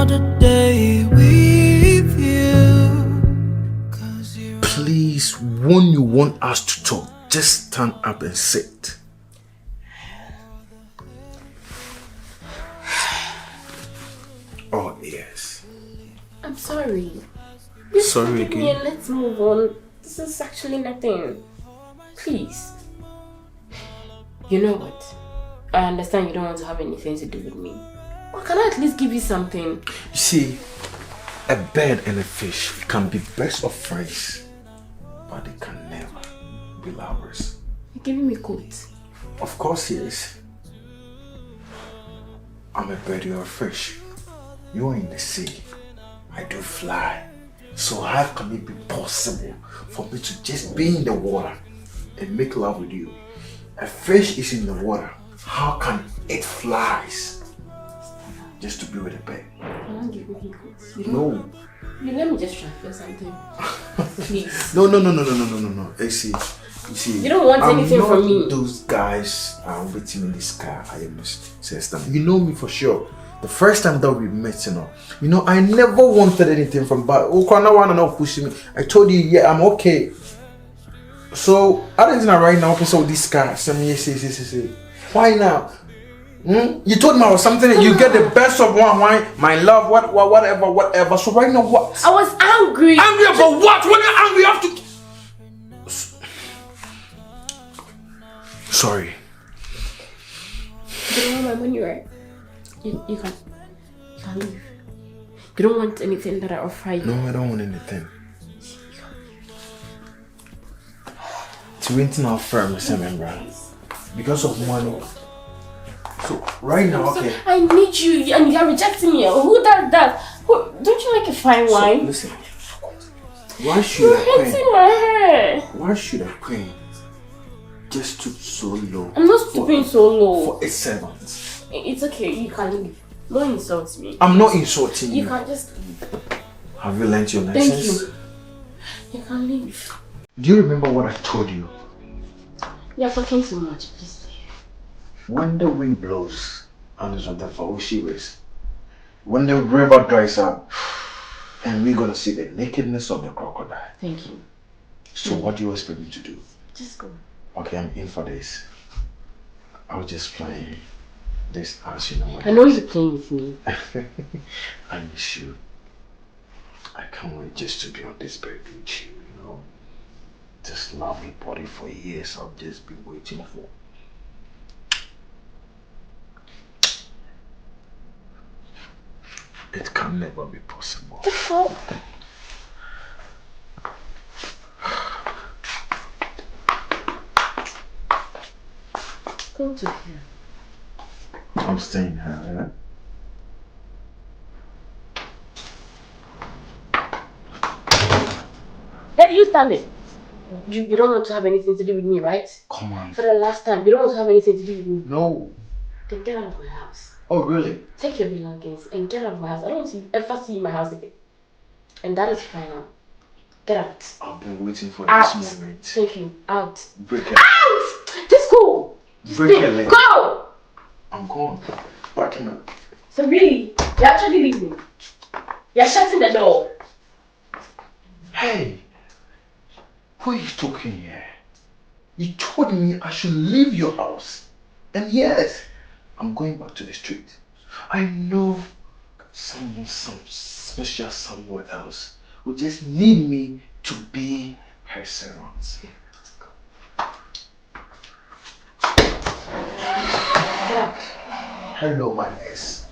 another day with you. Please, when you want us to talk, just stand up and sit. Oh, yes. I'm sorry. Sorry again. Me and let's move on. This is actually nothing. Please. You know what? I understand you don't want to have anything to do with me. But can I at least give you something? You see, a bird and a fish can be best of friends, but they can never be lovers. You're giving me quotes. Of course, yes. I'm a bird, you're a fish. You're in the sea. I do fly. So how can it be possible for me to just be in the water and make love with you? A fish is in the water. How can it flies just to be with a bird? Can I give me quotes? No. You let me just transfer something. Please. No. You see, you don't want anything from me. Those guys are waiting in this car. I must say something. You know me for sure. The first time that we met, I never wanted anything from but pushing me. I told you, yeah, I'm okay. So I don't know right now, so this car, say. Why now? You told me I was something that you get the best of one wine, my love, whatever. So right now, what? I was angry. Angry about what? When you're angry, you have to. Sorry. You don't want my money, right? You can leave. You don't want anything that I offer you. No, I don't want anything. It's renting our firm, remember? Because of money. So right now, okay. I need you and you're rejecting me. Who does that? Don't you like a fine wine? So, listen. Why should I hitting my hair. Why should I queen just stoop so low? I'm not stooping so low. For a servant. It's okay, you can leave. Don't insult me. I'm not insulting you. You can just leave. Have you learned your lessons? Thank you. You can leave. Do you remember what I told you? You're talking too much, please. When the wind blows and it's on the Faushiwes, when the river dries up, and we're gonna see the nakedness of the crocodile. Thank you. So what do you expect me to do? Just go. Okay, I'm in for this. I was just playing this as you know. I know you're playing with me. I miss you. I can't wait just to be on this bed with you, This lovely body for years I've just been waiting for. It can never be possible. The fuck? Go to here. I'm staying here, Hey, you stand it. You don't want to have anything to do with me, right? Come on. For the last time, you don't want to have anything to do with me. No. Then get out of my house. Oh, really? Take your belongings and get out of my house. I don't want to ever see you in my house again. And that is final. Get out. I've been waiting for Out. this moment. Thank you. Out. Break it. Out! Just go! Just Break stay. your leg. Go! I'm gone. Backing up. So really, you're actually leaving. You're shutting the door. Hey, who are you talking here? You told me I should leave your house. And yes, I'm going back to the street. I know some special somewhere else who just need me to be her servant. Hello, my ex.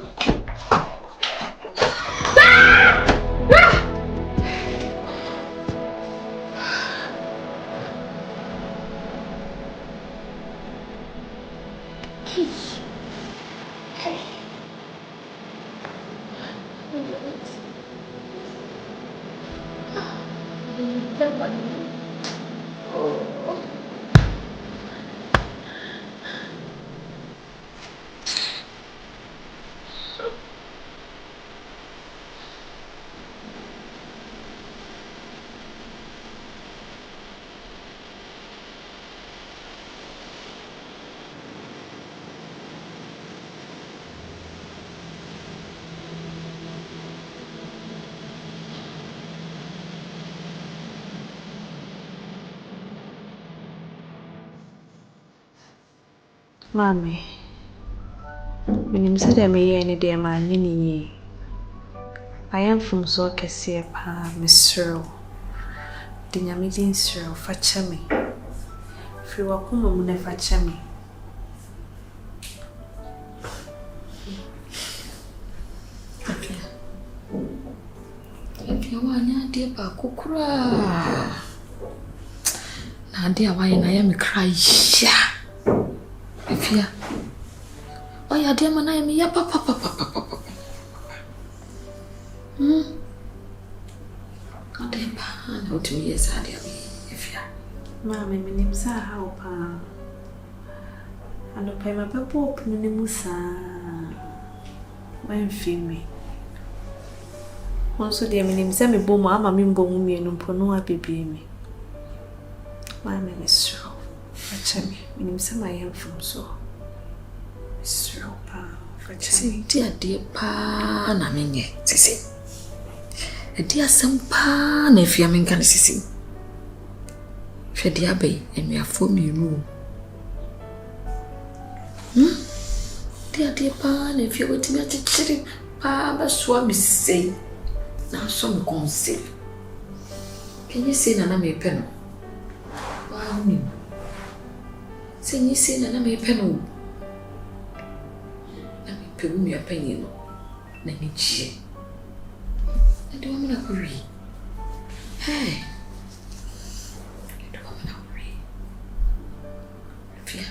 Mommy, when you said I may any day, man, I am from so Cassia, Miss Cyril. The Yamidin Cyril, fetch me. If you are come, never fetch me. Okay. If you want your dear Bakukura, now, dear, why I am cry. If you oh, yeah, dear man, I am ya papa. No, to me, yes, I dear me. If you, Mammy, my name's how pa. I don't pay my papa open the musa. When me. Also, dear, my name's Sammy Boma, I'm a mimbo, me and Ponoa baby me. My name is Cyril. Fetch me. My name's Sam, I am from so. Cyril, pa. Fetch me. dear pa, na menye, sisi. Dear some pa, if you are in Kansas. Dear bay, and we are for me room. Dear pa, if you were to me, chitty, pa, but swam is say. Now, some conceal. Can you say Nana may pen? Wow, say you say Nana may pen. Let me pay me a penny. Let me cheer. I don't want to agree. Hey, I don't want to agree. Fear,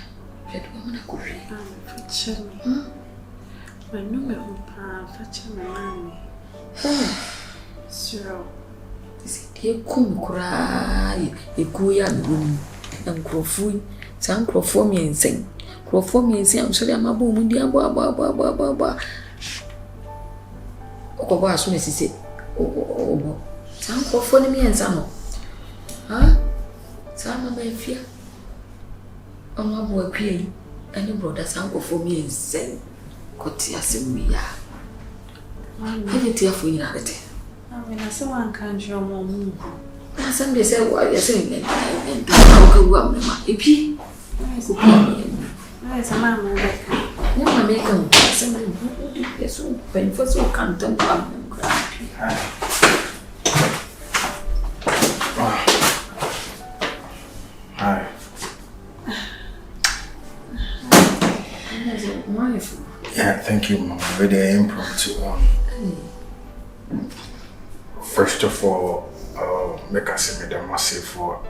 I don't want to agree. Fetch me. My number, pa, fetch me, mommy. Hey. Cyril. Is it here? Come cry. You go ya room and crowfoy. Some crowfoy me and sing. Crowfoy me and say, I'm sorry, I'm a boom. Dear, ba. Oh, as soon as he said, oh, some crowfoy me and some. Huh? Some of my fear. Oh, my boy, queen. And your brother, some crowfoy me and sing. Cotia, sing me. I didn't hear for you. When I saw one country or more, somebody said, what you're saying, and don't go up, if he there's a man like never make them somebody who so when first will come to them. Hi. Yeah, thank you, Mom. Very impromptu. First of all, make us a massive for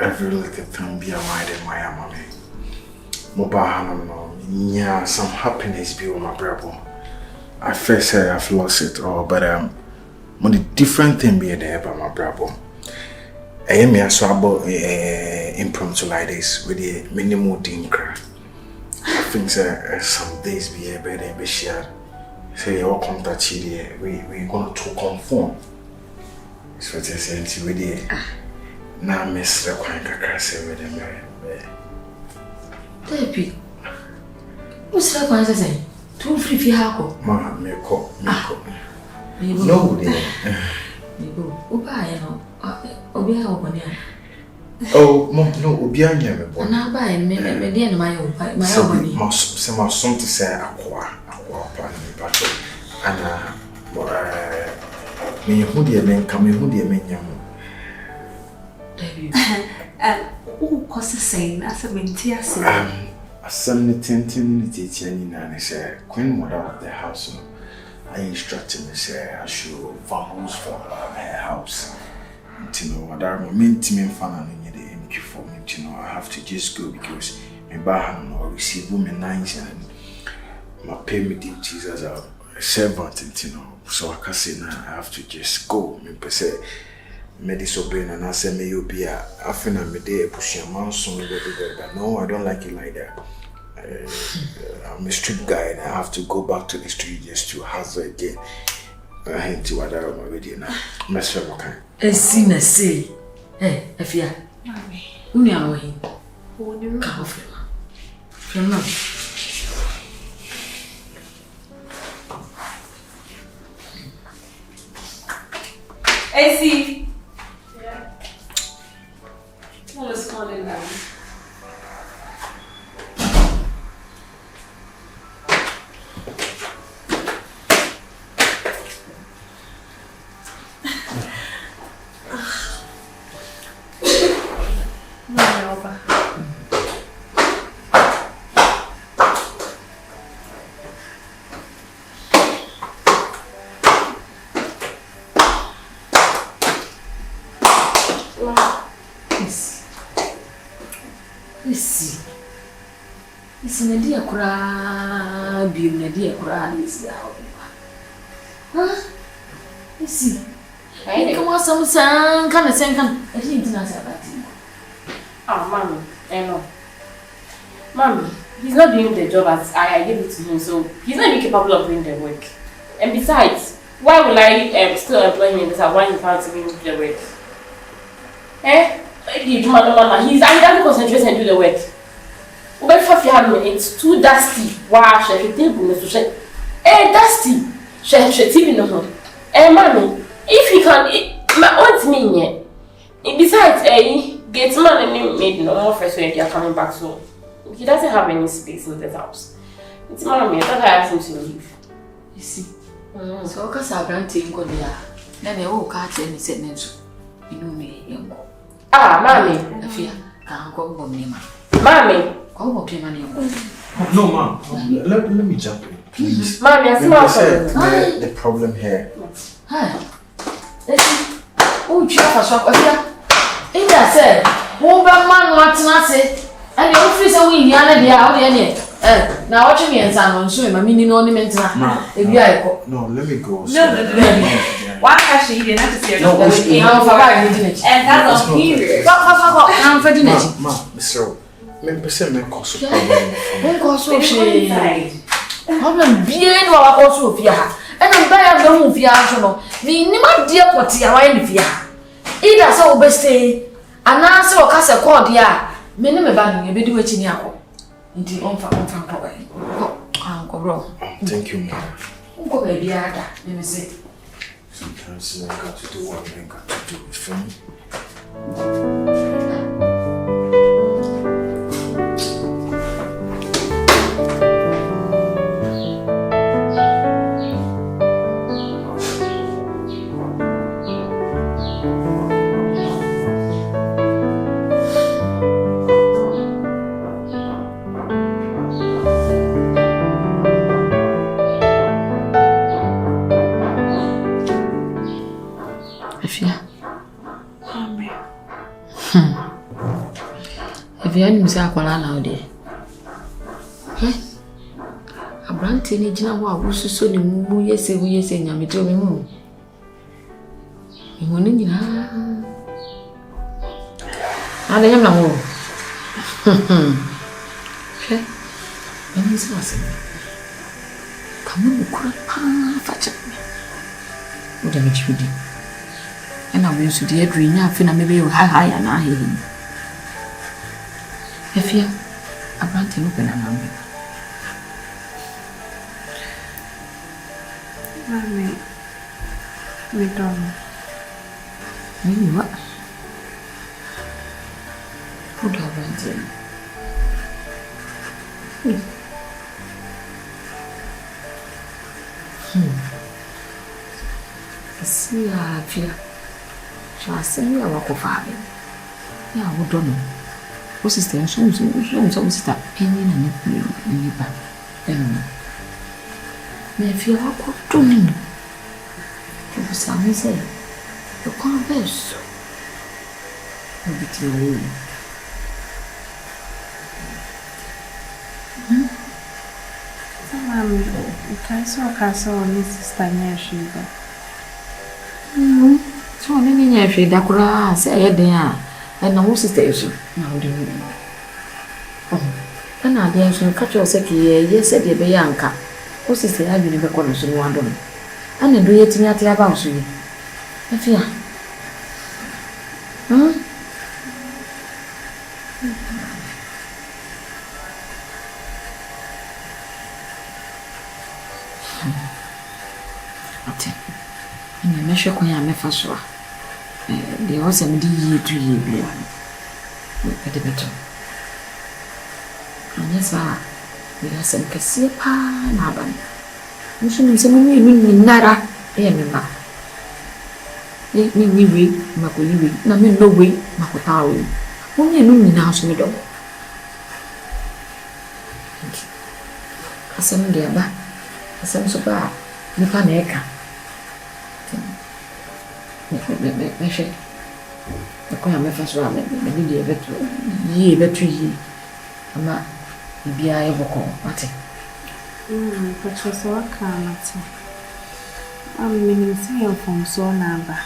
every little thing be a mind in my mommy. Mobile, yeah, some happiness be on my brother. I first say I've lost it all, but when the different thing be there by my brother. I am here so about impromptu like this with the minimal dinker. I think some days be a better be shared. Say all contact here, we going to conform. It's what I say to with the now miss the quite crazy with them. Baby, what's that going to say? 2 free fi hako. Ma, me ko. No, dear. Me go. Oba ya no. Obi ha obone ya. Oh, Mom, no, obi anya me bo. Na ba ya me dey na my obone. Ma some to say akwa pa ni ba to. Ana me hu de me nka me hu de me nyam. Baby. Oh, cause the same as a mentia. Some tentin teacher ni say queen mother of the house. I instructed me say I should vamoose for her house. You know, what I mean to me fan and you for me, you know, I have to just go because my bahan or receive women nice and my payment duties as a servant, you know. So I can say now I have to just go. Me per se me disobey and I say me you be a after me day push your man soon but no, I don't like it like that. I'm a street guy and I have to go back to the street just to hustle again. I hate to what I'm already now. Mess up, okay. Esina say, hey, Afia. Mommy. Uni awohi. Who knew? Come off. From now. Essie. Yeah. What was calling now? Yes. Yes. It's in a dear cry, be in a dear cry, is now. Huh? You see, I come on some sun, come and send come. I didn't answer that. Oh, Mommy, I know. Mommy, he's not doing the job as I gave it to him, so he's not even capable of doing the work. And besides, why will I still employ him in this when he can't even do the work? He's doesn't concentrate and do the work. It's too dusty. Wow, she dusty. She TV no more. Mommy, if he can, what's me? Besides, get man and made no more fresh when they are coming back, so he doesn't have any space in the house. It's Mommy, I thought I asked him to leave. You see, so because I granted go there, then they all catch any sentence. You know me, young. Mommy, I fear can't go home, Mommy. Go home, money. No, ma'am. Let me jump in, please. Mommy, I see the problem here. Hi. Oh, Jaffa, so in that said, one man wants to say, and the office of we are the out in now watching me and son, so my meaning ornament. No, let me go. No. Why has she didn't have to say no, and that's on period. I'm for dinner. Ma, Mr. Me cause problem bien wa also fia and I'm buying the move fia so no me ni ma die poti ya why ni fia either so obeste anase o kase call dia me ne me ba no be di wachi ni akọ nti onfa ko bro. Thank you, ma. Unko be bia ada me say sometimes I got to do what I got to do for me. Vianney say akwala na ode. Abrante ni gina ho awosuso ne mu yese nyame to me mu. Ihu ni nyina. Ada nyam na mo. Ani so ase. Kamu kura pa facha. Oda me chudi. Ena we so de adru nya afi na me be ha ya na he. Efia, Abrante no pena na mbe. Mami, me don't. Mimi wa? Uda Abrante. Si a fia. Já sei a wakofabe. Ya udono. O sister so sister eni na ni ba me feel ko to ni o sa me say o kon beso o bitiri Mami, caso ni sister nya shiba. So ni nya hwe da kura say e den a na wo sister so na wo de ni na de so ka cho se ki ye se de be yanka wo sister ya bi ni be ko no so no ando no ana do ye tinya tia ba so yi afia ate ni me hwe ko ya me fa so a de wo se me di yi tu yi bi a de beto anya sa we are some kase pa na ban musu ni se mo ni nara e me ma ni we ma ko we na me no we ma ko ta we mo ni ni na so me do asem de ba asem so ba ni pa na eka me she The coin me first one, maybe a better ye better ye. Ama, be I ever call, Matty. But was so calm. I'm meaning saying from so number.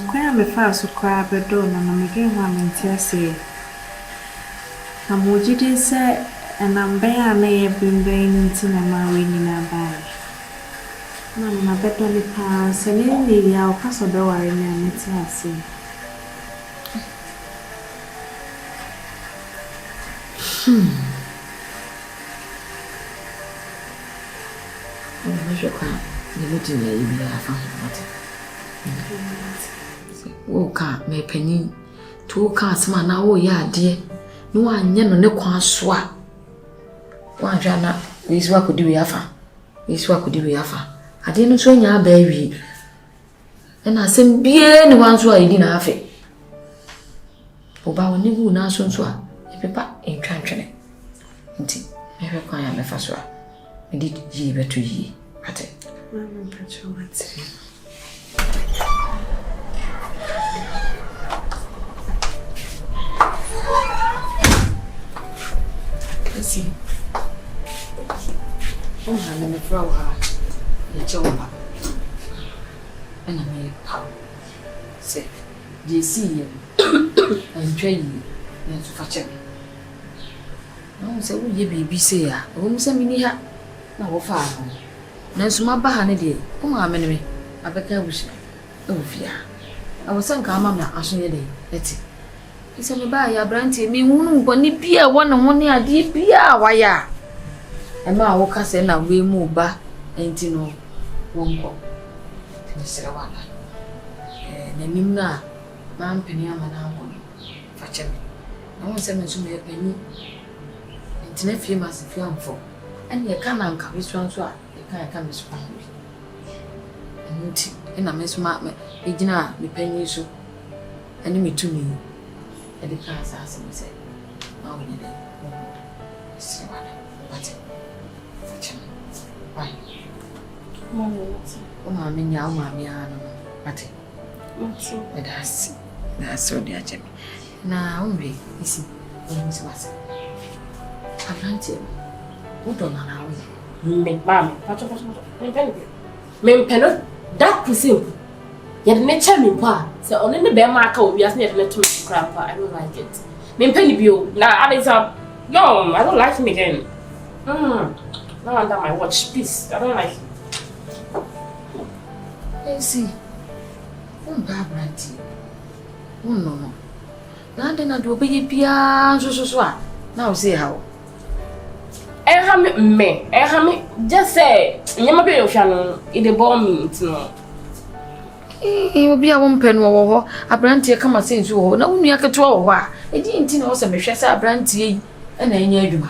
Quite me fast to cry, but don't know again one in Tessie. I'm what you did say, and I'm bare may have been raining in my winning a bag. Mamma, bet only pass, and in I'll pass a door in a Tessie. I can't. The meeting may be a found. Oh, can't make penny. 2 cars, man, oh, yeah, dear. No one, no quan swap. One jana, this work could do we have. This work could do we have. I didn't show your baby. And I sent bien ones who I didn't have it. Oba, when you now soon swap, if you back in country. Indeed, I require my first one. Indeed, ye better ye. At it. Mamma, but you want to. See. Oh, I'm in the flower. The jumper. And I may power. Say, do you see him? And train you and to fetch me. No, say, will you be say, I won't send me here. Now, far. Nancy, my bahane dear. Oh, I'm enemy. I beg I wish. Oh, fear. I was some calm, I'm asking you day. Let's see. He said, "Buy a brandy, me won't bonny beer 1 and 1 year, dear beer, why ya?" And my walk us and we move back, ain't you know, won't go. Mr. Wanda. And then now, Mam Penny, I'm an hour. Fetch me. I want to me a penny. And nephew must feel for. And you can't uncle, which one's what? You can't come as one. And I miss my Regina, me penny so. And me to me. And the class asked me, said, "Now we need it." Mr. Wanda, what's it? Why? Oh, I'm in your mammy, what's it? That's so dear, Jimmy. Now, only, you see, Miss Watson. I plant him. Who don't allow me? Mammy, me penny, that presume. Yet nature me pa. So only the bear marker will be asking you to grandpa. I don't like it. Me penny bill. Now I no, I don't like him again. Now under my watch, please. I don't like him. You see, bad brandy. No. Now then I do be pia so. Now say how. Me, just say, you might be a channel in the ball means no. He will be a 1 pen or a brandy come and say to her. No, you can 12. It didn't know some a brandy and then you.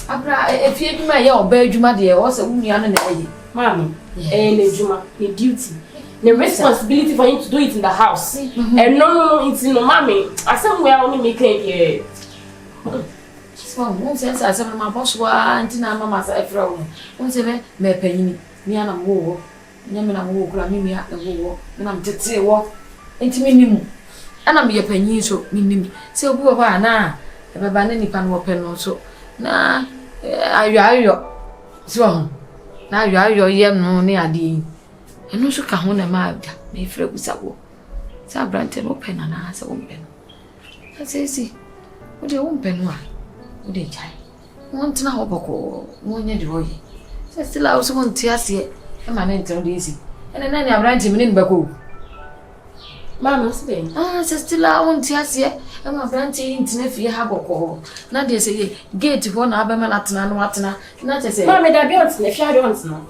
Abra, if you do my yell, bear you, my dear, was a woman and a mammy, and Juma, the duty, the responsibility for him to do it in the house. And no, it's no mammy. I somewhere only make a one sense I said my boss was Antina Mamma's a frown. Once a mere penny, me and a war. Yamina walk, I mean, at the war, and I'm just say what? Ain't me, and I'm your penny, so meaning, so go over now. If I ban any pan or pen also. Nah, so now you are your young no near the. And also come on a mad, may fret with a war. Sabranton open and answer open. I say, see, what you won't pen one. Would they try? Want to know about 1 year boy. Still, I also want to see it. And my name is easy. And then I ran him in Baku. Mamma, say, still, I want to see it. And my brandy internet for have a call. Not they say, get 1 Abermalatina, Watana. Not to say, Mamma, that built if I don't know.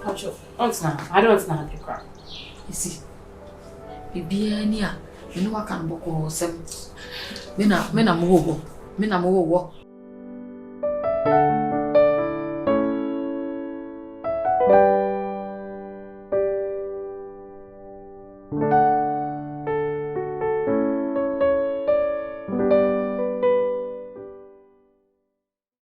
I don't know the crap. You see, be near. You know, I can't book or some. Men are movable. Men are movable.